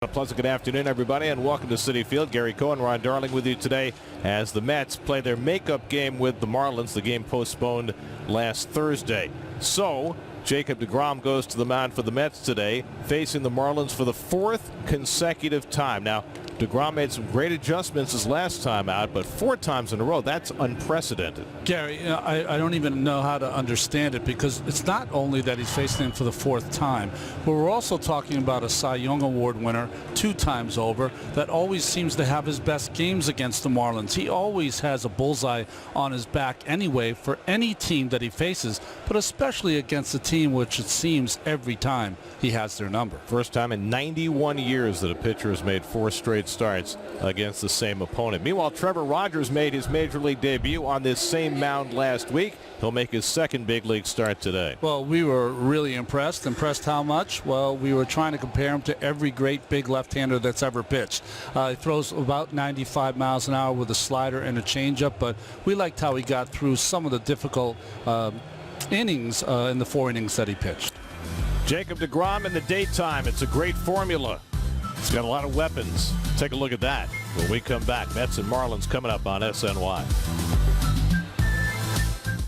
A pleasant good afternoon, everybody, and welcome to Citi Field. Gary Cohen, Ron Darling with you today as the Mets play their makeup game with the Marlins. The game postponed last Thursday. So, Jacob deGrom goes to the mound for the Mets today, facing the Marlins for the fourth consecutive time. Now, deGrom made some great adjustments his last time out, but 4 times in a row, that's unprecedented. Gary, I don't even know how to understand it, because it's not only that he's facing him for the 4th time, but we're also talking about a Cy Young Award winner 2 times over that always seems to have his best games against the Marlins. He always has a bullseye on his back anyway for any team that he faces, but especially against a team which it seems every time he has their number. First time in 91 years that a pitcher has made 4 straight starts against the same opponent. Meanwhile, Trevor Rogers made his major league debut on this same mound last week. He'll make his 2nd big league start today. Well, we were really impressed. Impressed how much? Well, we were trying to compare him to every great big left-hander that's ever pitched. He throws about 95 miles an hour with a slider and a changeup, but we liked how he got through some of the difficult innings in the 4 innings that he pitched. Jacob deGrom in the daytime. It's a great formula. It's got a lot of weapons. Take a look at that when we come back. Mets and Marlins coming up on SNY.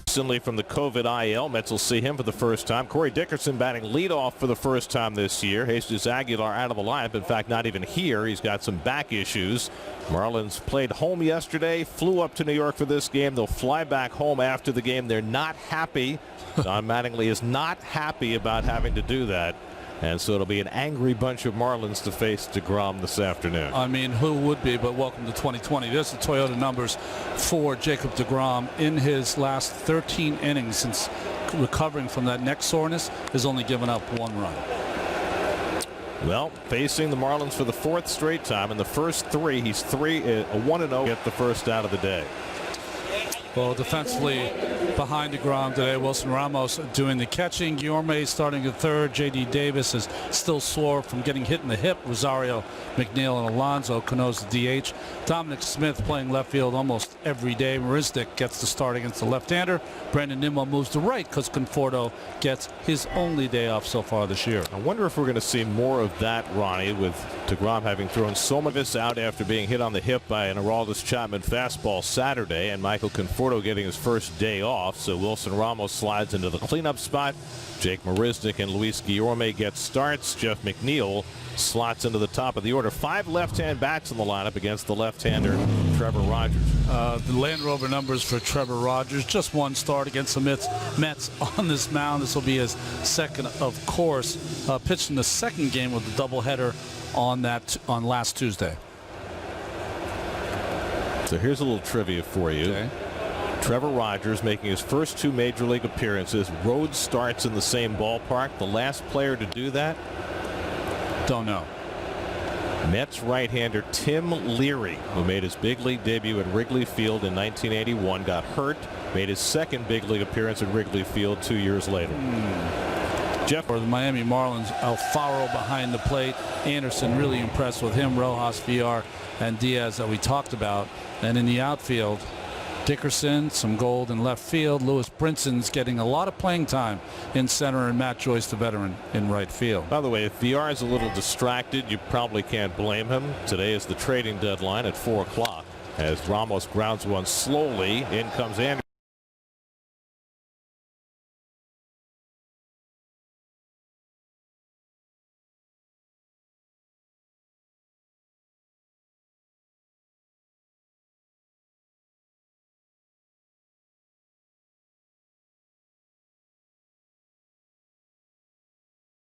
Recently from the COVID IL, Mets will see him for the first time. Corey Dickerson batting leadoff for the first time this year. Jesus Aguilar out of the lineup. In fact, not even here. He's got some back issues. Marlins played home yesterday, flew up to New York for this game. They'll fly back home after the game. They're not happy. Don Mattingly is not happy about having to do that. And so it'll be an angry bunch of Marlins to face deGrom this afternoon. I mean, who would be, but welcome to 2020. There's the Toyota numbers for Jacob deGrom. In his last 13 innings since recovering from that neck soreness, has only given up 1 run. Well, facing the Marlins for the 4th straight time. In the first 3, he's 1-0. Get the first out of the day. Well, defensively behind deGrom today, Wilson Ramos doing the catching. Guillorme starting at 3rd. J.D. Davis is still sore from getting hit in the hip. Rosario, McNeil, and Alonso Cano's the DH. Dominic Smith playing left field almost every day. Marisnik gets the start against the left-hander. Brandon Nimmo moves to right because Conforto gets his only day off so far this year. I wonder if we're going to see more of that, Ronnie, with deGrom having thrown so much of this out after being hit on the hip by an Aroldis Chapman fastball Saturday, and Michael Conforto getting his first day off. So Wilson Ramos slides into the cleanup spot. Jake Marisnik and Luis Guillorme get starts. Jeff McNeil slots into the top of the order. 5 left-hand bats in the lineup against the left-hander Trevor Rogers. The Land Rover numbers for Trevor Rogers. Just 1 start against the Mets on this mound. This will be his 2nd, of course. Pitched in the 2nd game with a doubleheader on last Tuesday. So here's a little trivia for you. Okay. Trevor Rogers making his first 2 major league appearances. Road starts in the same ballpark. The last player to do that? Don't know. Mets right-hander Tim Leary, who made his big league debut at Wrigley Field in 1981, got hurt, made his 2nd big league appearance at Wrigley Field 2 years later. Jeff, for the Miami Marlins, Alfaro behind the plate. Anderson really impressed with him. Rojas, VR, and Diaz that we talked about. And in the outfield, Dickerson, some gold in left field. Lewis Brinson's getting a lot of playing time in center, and Matt Joyce, the veteran, in right field. By the way, if VR is a little distracted, you probably can't blame him. Today is the trading deadline at 4 o'clock. As Ramos grounds one slowly, in comes Anderson.